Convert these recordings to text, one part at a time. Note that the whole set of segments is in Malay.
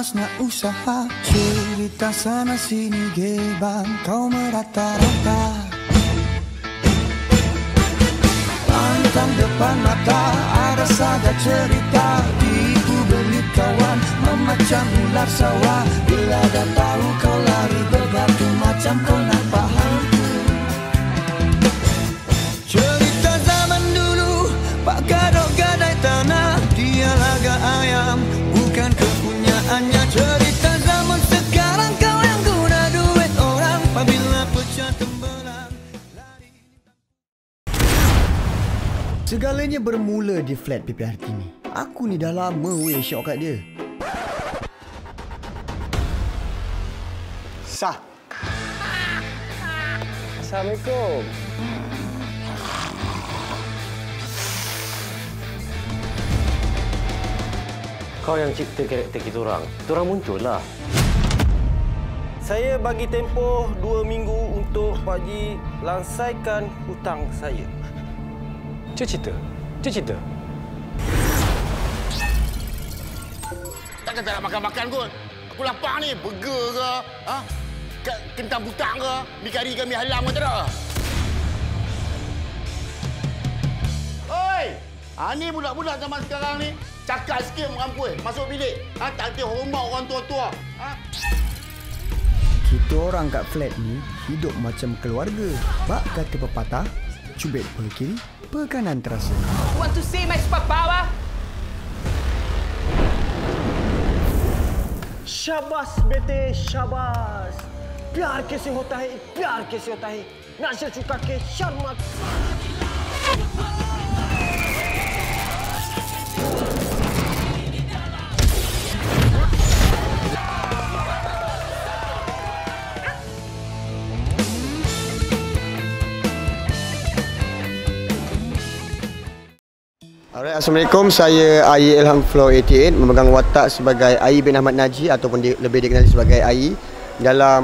panasnya usaha, cerita sana sini gebang kau merata-rata. Pantang depan mata ada saja cerita, tipu belit kawan memacam ular sawah. Bila dah tahu kau lari berbatu macam kau nampak hantu. Cerita zaman dulu Pak Gadok gadai tanah, dia laga ayam bukan kepunyaannya. Cerita zaman sekarang kau yang guna duit orang, apabila pecah tembelang lari. Segalanya bermula di flat PP Hartini. Aku ni dah lama weh syok kat dia. Sah. Assalamualaikum. Kau yang cipta karakter kita orang. Kita orang muncul lah. Saya bagi tempoh 2 minggu untuk Pak Ji langsaikan hutang saya. Cerita. Takkan tak nak makan-makan kot. Aku lapar ni. Burger ke? Ha? Kentang butang ke? Mi kari ke mi halam ke tak ada? Oi! Ni budak-budak zaman sekarang ni. Cakap sikit merampui. Masuk bilik. Tak hati hormat orang tua-tua. Kita orang kat flat ni hidup macam keluarga. Bak kata pepatah, cubit per kiri, per kanan terasa. Want to see my superpower? शाबाश बेटे शाबाश, प्यार कैसे होता है, प्यार कैसे होता है, नशा चुका के शर्मत. Alright, Assalamualaikum. Saya Ayi Ilham Flow 88 memegang watak sebagai Ayi bin Ahmad Naji ataupun lebih dikenali sebagai Ayi dalam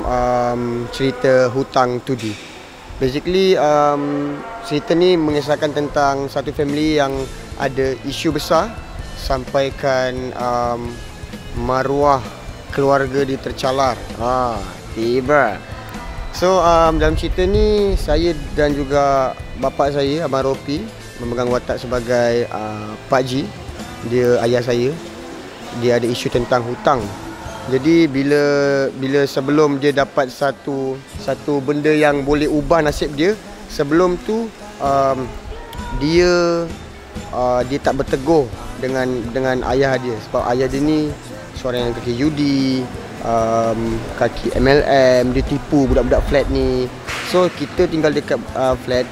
cerita Hutang Tudi. Basically cerita ni mengisahkan tentang satu family yang ada isu besar sampaikan maruah keluarga ditercalar. Tiba. So dalam cerita ni saya dan juga bapa saya Abang Ropi memegang watak sebagai Pak Ji. Dia ayah saya. Dia ada isu tentang hutang. Jadi bila sebelum dia dapat satu benda yang boleh ubah nasib dia, sebelum tu dia tak bertegur dengan ayah dia, sebab ayah dia ni seorang yang kaki judi, kaki MLM, dia tipu budak-budak flat ni. So kita tinggal dekat flat.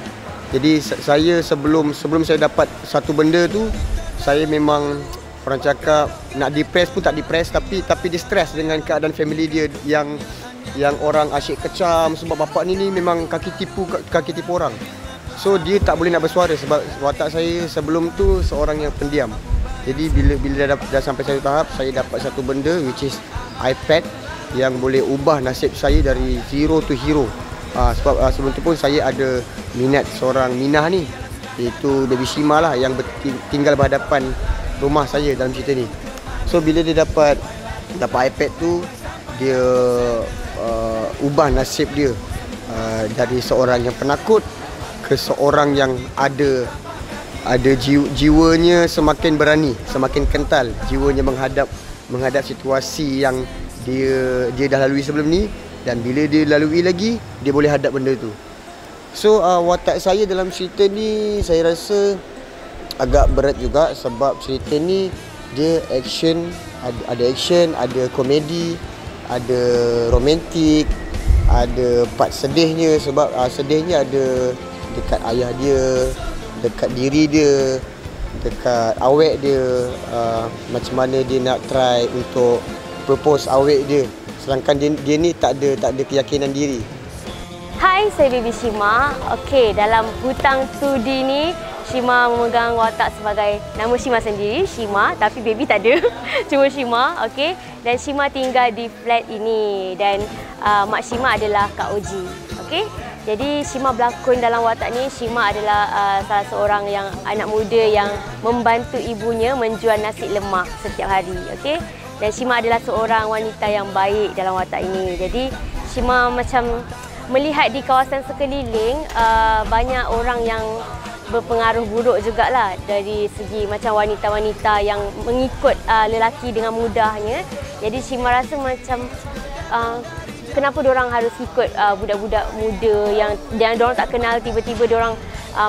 Jadi saya sebelum saya dapat satu benda tu, saya memang orang cakap nak depress pun tak depress, tapi dia stres dengan keadaan family dia yang orang asyik kecam sebab bapak ni memang kaki tipu orang. So dia tak boleh nak bersuara sebab watak saya sebelum tu seorang yang pendiam. Jadi bila dah sampai satu tahap, saya dapat satu benda which is iPad yang boleh ubah nasib saya dari zero to hero. Sebab sebelum tu pun saya ada minat seorang minah ni, iaitu Baby Shima lah, yang tinggal berhadapan rumah saya dalam cerita ni. So bila dia dapat iPad tu, dia ubah nasib dia dari seorang yang penakut ke seorang yang ada jiwanya semakin berani, semakin kental jiwanya menghadap situasi yang dia dah lalui sebelum ni. Dan bila dia lalui lagi, dia boleh hadap benda tu. So watak saya dalam cerita ni saya rasa agak berat juga, sebab cerita ni dia action, ada komedi, ada romantik, ada part sedihnya. Sebab sedihnya ada dekat ayah dia, dekat diri dia, dekat awek dia, macam mana dia nak try untuk propose awek dia, sedangkan dia ni tak ada keyakinan diri. Hai, saya Baby Shima. Okey, dalam Hutang Tudi ni, Shima memegang watak sebagai nama Shima sendiri, Shima, tapi Baby tak ada. Cuma Shima, okey. Dan Shima tinggal di flat ini dan mak Shima adalah Kak Oji. Okey. Jadi Shima berlakon dalam watak ni. Shima adalah salah seorang anak muda yang membantu ibunya menjual nasi lemak setiap hari, okey. Dan Shima adalah seorang wanita yang baik dalam watak ini. Jadi Shima macam melihat di kawasan sekeliling banyak orang yang berpengaruh buruk jugalah dari segi macam wanita-wanita yang mengikut lelaki dengan mudahnya. Jadi Shima rasa macam kenapa diorang harus ikut budak-budak muda yang diorang tak kenal, tiba-tiba diorang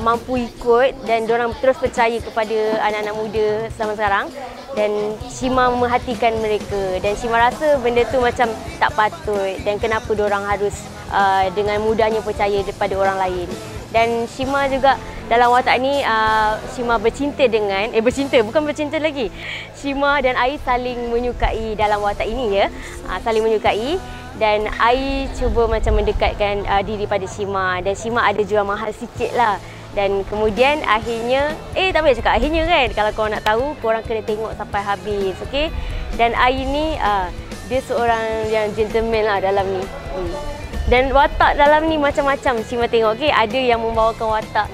mampu ikut dan diorang terus percaya kepada anak-anak muda zaman sekarang. Dan Shima memerhatikan mereka dan Shima rasa benda tu macam tak patut dan kenapa diorang harus dengan mudahnya percaya daripada orang lain. Dan Shima juga dalam watak ni Shima bercinta dengan bukan bercinta lagi. Shima dan Ai saling menyukai dalam watak ini ya. Saling menyukai dan Ai cuba macam mendekatkan diri pada Shima dan Shima ada jual mahal sikit lah. Dan kemudian akhirnya tak boleh cakap akhirnya kan. Kalau korang nak tahu, korang kena tengok sampai habis, okey? Dan Ai ni dia seorang yang gentleman lah dalam ni. Dan watak dalam ni macam-macam Shima tengok, okey? Ada yang membawakan watak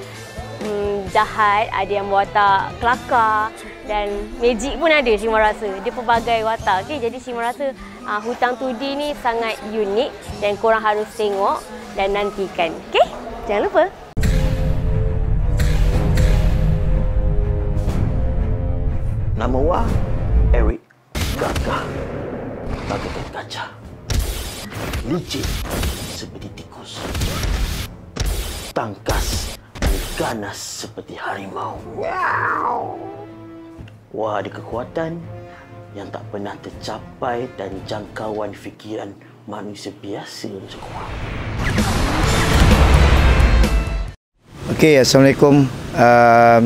jahat, ada yang watak kelakar dan magic pun ada Shima rasa. Dia pelbagai watak, okey? Jadi Shima rasa Hutang Tudi ni sangat unik dan korang harus tengok dan nantikan, okey? Jangan lupa. Nama Wah, Eric, gagah bagaikan gajah, licik seperti tikus, tangkas dan ganas seperti harimau. Wah ada kekuatan yang tak pernah tercapai dan jangkauan fikiran manusia biasa macam Wah. Okey, Assalamualaikum.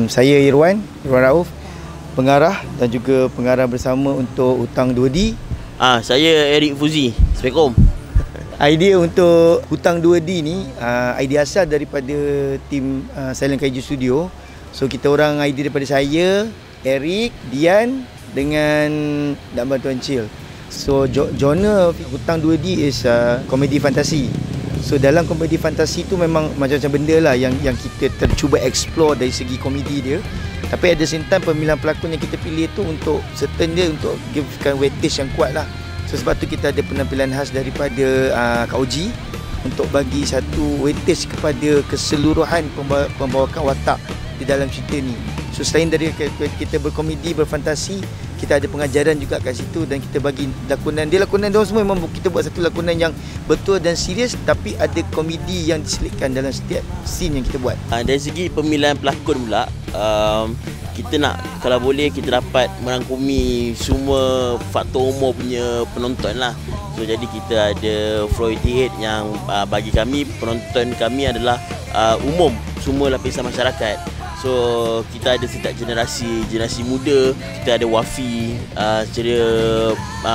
Saya Irwan Rauf, pengarah dan juga pengarah bersama untuk Hutang 2D. Saya Eric Fuzi. Assalamualaikum. Idea untuk Hutang 2D ni idea asal daripada tim Silent Kaiju Studio. So kita orang idea daripada saya, Eric, Dian dengan Bantuan Cil. So genre Hutang 2D is komedi fantasi. So dalam komedi fantasi tu memang macam-macam benda lah yang kita tercuba explore dari segi komedi dia. Tapi at the same time pemilihan pelakon yang kita pilih tu untuk certain dia untuk givekan weightage yang kuat lah. So sebab tu kita ada penampilan khas daripada Kak Oji untuk bagi satu weightage kepada keseluruhan pembawakan watak di dalam cerita ni. So selain dari kita berkomedi, berfantasi, kita ada pengajaran juga kat situ dan kita bagi lakonan. Lakonan diorang semua memang kita buat satu lakonan yang betul dan serius, tapi ada komedi yang diselipkan dalam setiap scene yang kita buat. Dari segi pemilihan pelakon pula, kita nak kalau boleh kita dapat merangkumi semua faktor umur punya penonton lah. So jadi kita ada Flow 88 yang bagi kami, penonton kami adalah umum, semua lapisan masyarakat. So kita ada setiap generasi muda, kita ada Wafi secara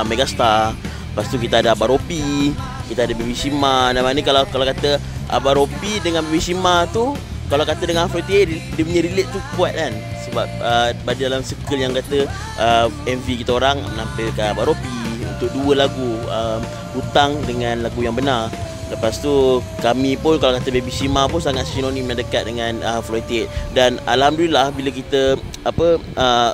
megastar. Lepas tu kita ada Abang Ropi, kita ada Baby Shima. Dan mana kalau kata Abang Ropi dengan Baby Shima tu, kalau kata dengan Flow 88 dia punya relate tu kuat kan. Sebab pada dalam circle yang kata MV kita orang menampilkan Abang Ropi untuk dua lagu, Hutang dengan lagu Yang Benar. Lepas tu kami pun kalau kata Baby Shima pun sangat sinonim dan dekat dengan Flow 88. Dan alhamdulillah bila kita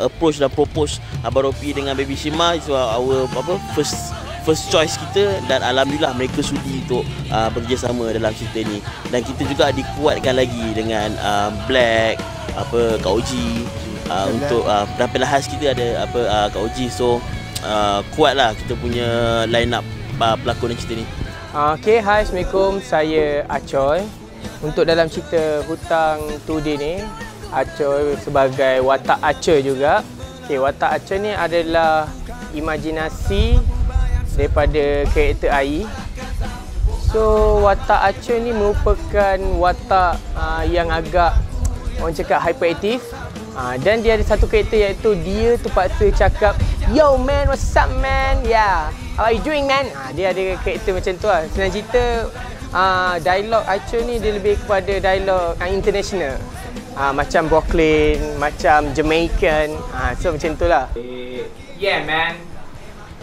approach dan propose Abang Ropi dengan Baby Shima, itu our first choice kita, dan alhamdulillah mereka sudi untuk bekerjasama dalam cerita ni. Dan kita juga dikuatkan lagi dengan Black, Kak Oji, untuk penampilan khas kita ada Kak Oji. So kuatlah kita punya line up pelakon cerita ni. Okay, hai, Assalamualaikum. Saya Acoy. Untuk dalam cerita Hutang 2D ni, Acoy sebagai watak Acoy juga. Okay, watak Acoy ni adalah imajinasi daripada karakter Ai. So, watak Acoy ni merupakan watak yang agak, orang cakap, hyperaktif. Dan dia ada satu karakter iaitu dia terpaksa cakap, "Yo man, what's up man? Yeah, how are you doing man?" Dia ada karakter macam tu lah. Senang cerita, dialog Acoy ni dia lebih kepada dialog international. Macam Brooklyn, macam Jamaican. So macam tu lah. Yeah man,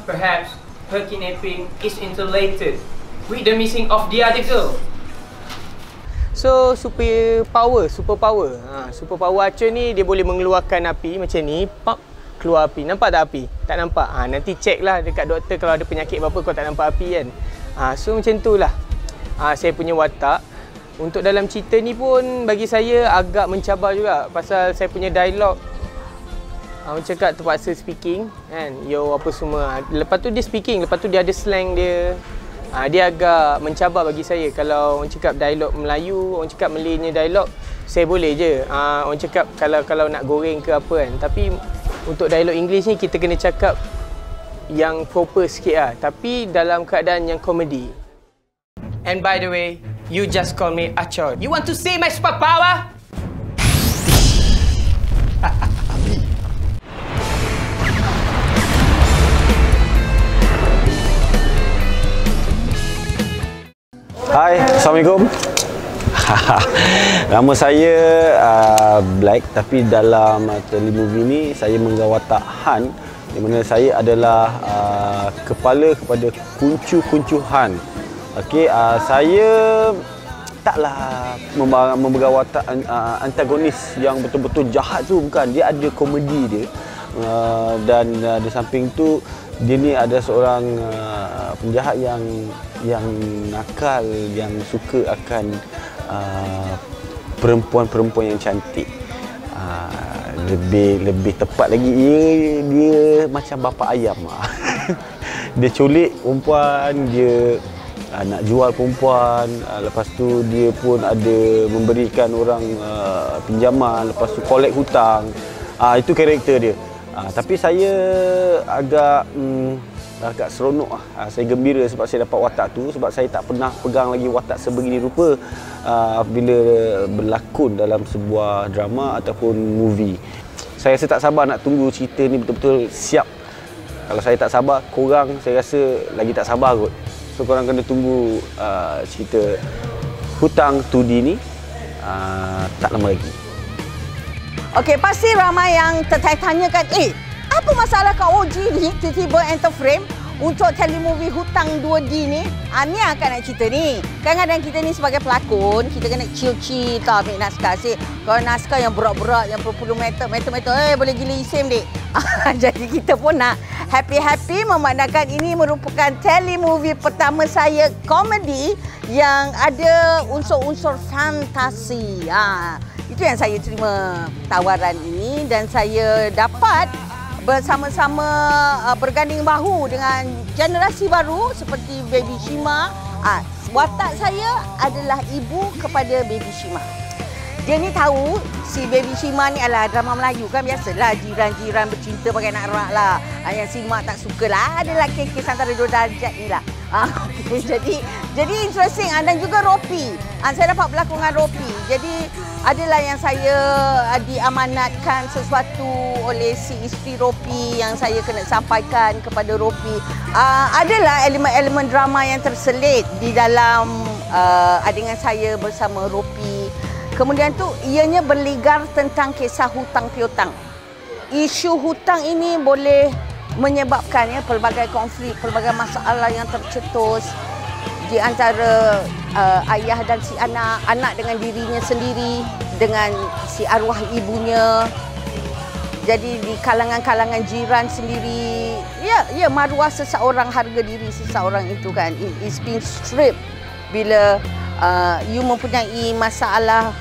perhaps her kidnapping is interrelated with the missing of the other girl. So super power Acoy ni dia boleh mengeluarkan api macam ni, pop. keluar api. Nampak tak api? Tak nampak. Nanti check lah dekat doktor kalau ada penyakit apa kau tak nampak api kan. So macam tu lah saya punya watak. Untuk dalam cerita ni pun bagi saya agak mencabar juga pasal saya punya dialog. Orang cakap terpaksa speaking kan. Yo apa semua. Lepas tu dia speaking, lepas tu dia ada slang dia. Dia agak mencabar bagi saya. Kalau orang cakap dialog Melayu, orang cakap Malaynya dialog, saya boleh je. Orang cakap kalau nak goreng ke apa kan. Tapi untuk dialog English ni kita kena cakap yang proper sikit lah. Tapi dalam keadaan yang komedi. And by the way, you just call me Achoy. You want to see my superpower? Hai, Assalamualaikum. Nama saya Black, tapi dalam telemovie ni saya menggawa watak Han, di mana saya adalah kepala kepada kuncu-kuncu Han. Okey, saya taklah memegang watak antagonis yang betul-betul jahat tu, bukan. Dia ada komedi dia. Dan di samping tu dia ni ada seorang penjahat yang nakal, yang suka akan perempuan-perempuan yang cantik. Lebih tepat lagi dia macam bapa ayam. Dia culik perempuan, dia nak jual perempuan, lepas tu dia pun ada memberikan orang pinjaman, lepas tu collect hutang. Itu karakter dia. Tapi saya agak seronok lah. Saya gembira sebab saya dapat watak tu, sebab saya tak pernah pegang lagi watak sebegini rupa bila berlakon dalam sebuah drama ataupun movie. Saya rasa tak sabar nak tunggu cerita ni betul-betul siap. Kalau saya tak sabar, korang saya rasa lagi tak sabar kot. So korang kena tunggu cerita Hutang 2D ni tak lama lagi. Okey, pasti ramai yang tertanya kan, apa masalah Kak Oji ni tiba-tiba enter frame untuk telemovie Hutang 2D ni? Ni akan nak cerita ni. Kadang-kadang kita ni sebagai pelakon, kita kena chill-chill tau ambil naskah. Kalau naskah yang berat-berat, yang berpuluh meter, boleh gila isim dek. Jadi kita pun nak happy-happy memandangkan ini merupakan telemovie pertama saya komedi yang ada unsur-unsur fantasi. Itu yang saya terima tawaran ini dan saya dapat bersama-sama berganding bahu dengan generasi baru seperti Baby Shima. Watak saya adalah ibu kepada Baby Shima. Dia ni tahu si Baby Shima ni adalah drama Melayu kan, biasalah jiran-jiran bercinta pakai nak rak lah. Yang si mak tak suka lah, adalah kes-kes antara dua darjat ni lah. Okay, jadi interesting. Dan juga Ropi. Saya dapat berlakon dengan Ropi. Jadi adalah yang saya diamanatkan sesuatu oleh si isteri Ropi yang saya kena sampaikan kepada Ropi. Adalah elemen-elemen drama yang terselit di dalam adegan saya bersama Ropi. Kemudian tu ianya berligar tentang kisah hutang piutang. Isu hutang ini boleh menyebabkan pelbagai konflik, pelbagai masalah yang tercetus di antara ayah dan si anak dengan dirinya sendiri, dengan si arwah ibunya. Jadi di kalangan-kalangan jiran sendiri, ya maruah seseorang, harga diri seseorang itu kan is being stripped bila you mempunyai masalah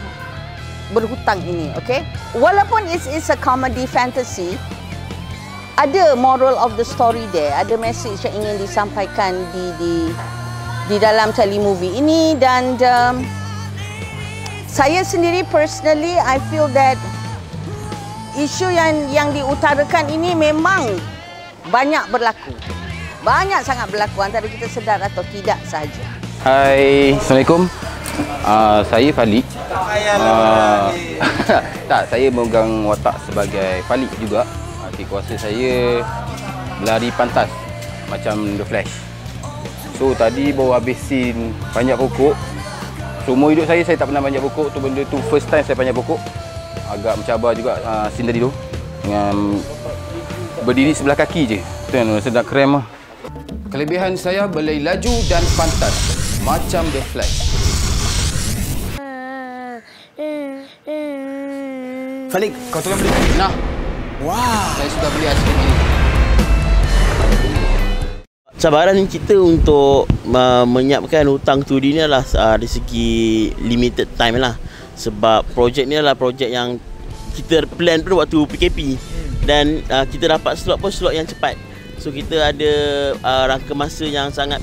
berhutang ini, okay? Walaupun it's a comedy fantasy, ada moral of the story there, ada message yang ingin disampaikan di dalam telemovie ini. Dan saya sendiri personally I feel that isu yang diutarakan ini memang banyak berlaku, banyak sangat berlaku, antara kita sedar atau tidak saja. Hai, Assalamualaikum. Saya Falik. Tak, saya memegang watak sebagai Falik juga. Kuasa saya lari pantas macam The Flash. So tadi baru habis scene panjat pokok. Seumur hidup saya tak pernah panjat pokok. Tu benda tu first time saya panjat pokok. Agak mencabar juga scene tadi tu. Dengan berdiri sebelah kaki je. Tu yang rasa nak krem lah. Kelebihan saya boleh laju dan pantas macam The Flash. Falik, kau tolong beli. Nah. Wow. Saya sudah beli aiskrim ini. Cabaran kita untuk menyiapkan hutang studi ni adalah dari segi limited time lah. Sebab projek ni adalah projek yang kita plan pada waktu PKP. Dan kita dapat slot pun slot yang cepat. So kita ada rangka masa yang sangat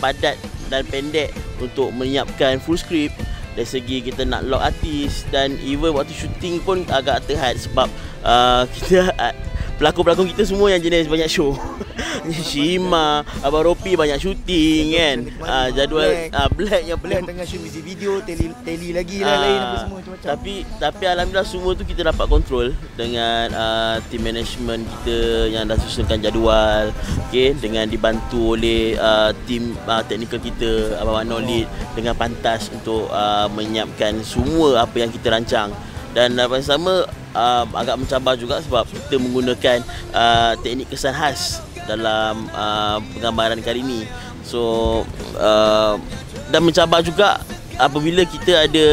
padat dan pendek untuk menyiapkan full script. Dari segi kita nak lock artis dan even waktu syuting pun agak terhad sebab kita pelakon-pelakon kita semua yang jenis banyak show. Shima, Abang Ropi banyak syuting kan. Jadual Black yang Black tengah shoot music video, tele lagi lah lain apa semua macam-macam. Tapi alhamdulillah semua tu kita dapat kontrol dengan team management kita yang dah susunkan jadual, okey, dengan dibantu oleh team teknikal kita Abang Manolid dengan pantas untuk menyiapkan semua apa yang kita rancang. Dan apa yang sama agak mencabar juga sebab kita menggunakan teknik kesan khas dalam penggambaran kali ini. So dan mencabar juga apabila kita ada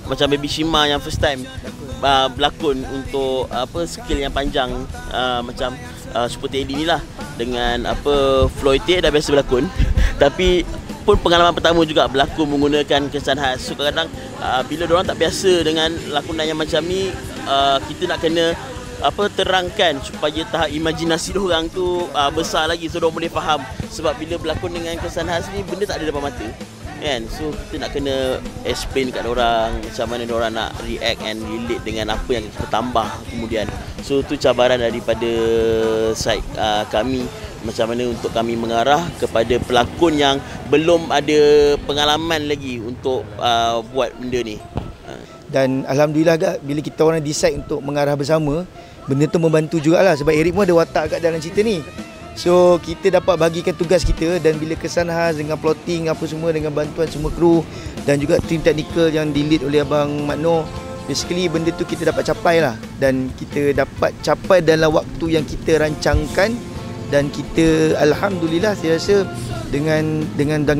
macam Baby Shima yang first time berlakon untuk skill yang panjang macam Super Teddy ni lah, dengan Floyd T dah biasa berlakon tapi pun pengalaman pertama juga berlakon menggunakan kesan khas. So kadang-kadang bila diorang tak biasa dengan lakonan yang macam ni, kita nak kena terangkan supaya tahap imajinasi diorang tu besar lagi so diorang boleh faham. Sebab bila berlakon dengan kesan khas ni, benda tak ada depan mata kan. So kita nak kena explain kat diorang macam mana diorang nak react and relate dengan apa yang kita tambah kemudian. So tu cabaran daripada side kami, macam mana untuk kami mengarah kepada pelakon yang belum ada pengalaman lagi untuk buat benda ni. Dan alhamdulillah agak bila kita orang decide untuk mengarah bersama, benda tu membantu jugalah sebab Eric pun ada watak kat dalam cerita ni. So kita dapat bagikan tugas kita dan bila kesan khas dengan plotting apa semua dengan bantuan semua kru dan juga tim teknikal yang di-lead oleh Abang Makno, basically benda tu kita dapat capai lah. Dan kita dapat capai dalam waktu yang kita rancangkan. Dan kita alhamdulillah saya rasa dengan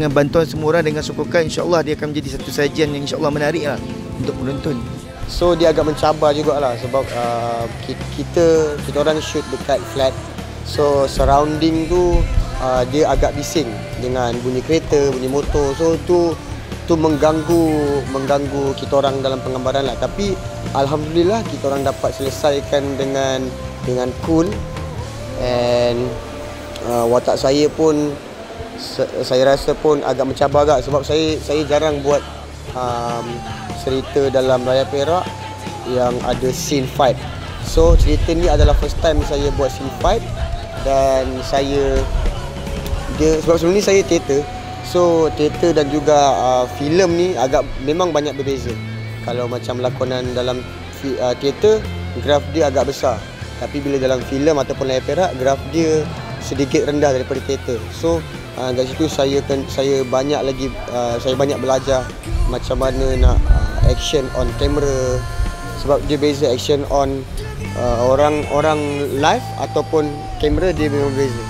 bantuan semua orang, dengan sokongan, insya-Allah dia akan menjadi satu sajian yang insya-Allah menarik lah untuk penonton. So dia agak mencabar jugalah sebab kita orang shoot dekat flat. So surrounding tu dia agak bising dengan bunyi kereta, bunyi motor. So tu mengganggu kita orang dalam penggambaran lah. Tapi alhamdulillah kita orang dapat selesaikan dengan cool. And watak saya pun saya rasa pun agak mencabar agak sebab saya jarang buat cerita dalam Raya Perak yang ada scene fight. So cerita ni adalah first time saya buat scene fight. Dan sebab sebelum ni saya teater. So teater dan juga filem ni agak memang banyak berbeza. Kalau macam lakonan dalam teater, graf dia agak besar. Tapi bila dalam filem ataupun Raya Perak, graf dia sedikit rendah daripada teater. So dari situ saya banyak belajar macam mana nak action on camera. Sebab dia beza action on orang live ataupun kamera, dia memang beza.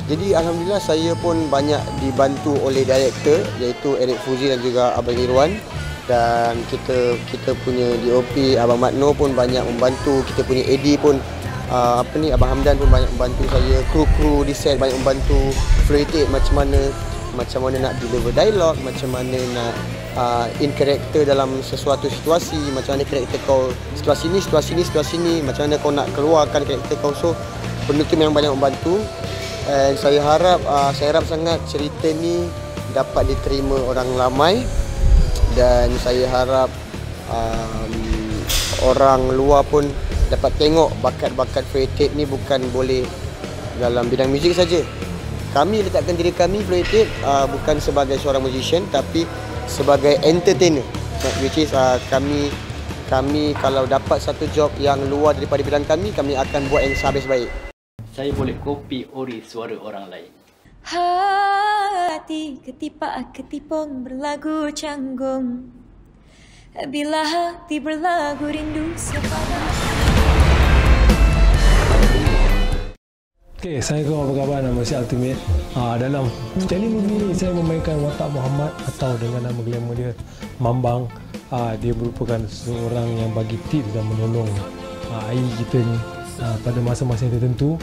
Jadi alhamdulillah saya pun banyak dibantu oleh director iaitu Eric Fuzi dan juga Abang Irwan. Dan kita punya DOP Abang Makno pun banyak membantu. Kita punya AD pun Abang Hamdan pun banyak membantu saya. Kru di set banyak membantu. Floyd macam mana nak deliver dialog, macam mana nak in character dalam sesuatu situasi, macam mana karakter kau situasi ni, macam mana kau nak keluarkan karakter kau. So benda tu memang banyak membantu. And saya harap sangat cerita ni dapat diterima orang ramai. Dan saya harap orang luar pun dapat tengok bakat-bakat Floyd ni bukan boleh dalam bidang muzik saja. Kami letakkan diri kami Floyd bukan sebagai seorang musician tapi sebagai entertainer, which is kami kalau dapat satu job yang luar daripada bidang kami akan buat yang sehabis baik. Saya boleh copy ori suara orang lain. Hati ketipung berlagu canggung, bila hati berlagu rindu sepadamu. Okay, saya apa khabar, nama saya Ultimate. Dalam telemovie ni saya memainkan watak Muhammad atau dengan nama glamour dia Mambang. Dia merupakan seorang yang bagi tips dan menolong AI kita ni pada masa-masa yang tertentu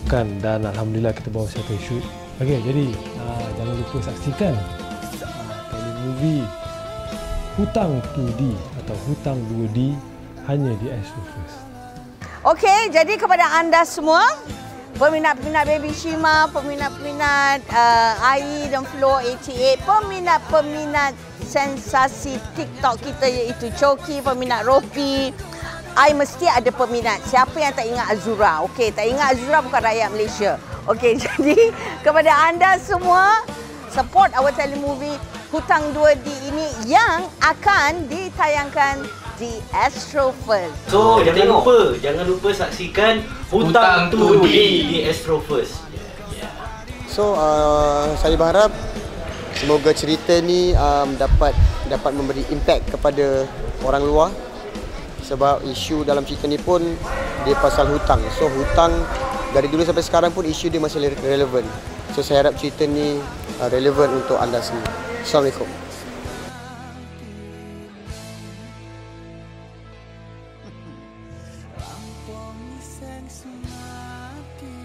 kan, dan alhamdulillah kita bawa satu shoot. Okey, jadi jangan lupa saksikan telemovie Hutang 2D atau Hutang 2D hanya di Astro First. Okey, jadi kepada anda semua, peminat-peminat Baby Shima, peminat-peminat Ai dan Flo 88, peminat-peminat sensasi TikTok kita iaitu Choki, peminat Ropi, Ai mesti ada peminat. Siapa yang tak ingat Azura? Okey, tak ingat Azura bukan rakyat Malaysia. Okey, jadi kepada anda semua, support our telemovie Hutang 2D ini yang akan ditayangkan di Astro First. So, jangan lupa saksikan Hutang 2D di Astro First. So, saya berharap semoga cerita ni dapat memberi impact kepada orang luar, sebab isu dalam cerita ni pun dia pasal hutang. So, hutang dari dulu sampai sekarang pun isu dia masih relevan. So, saya harap cerita ni relevan untuk anda semua. Assalamualaikum. Lampung sing sumati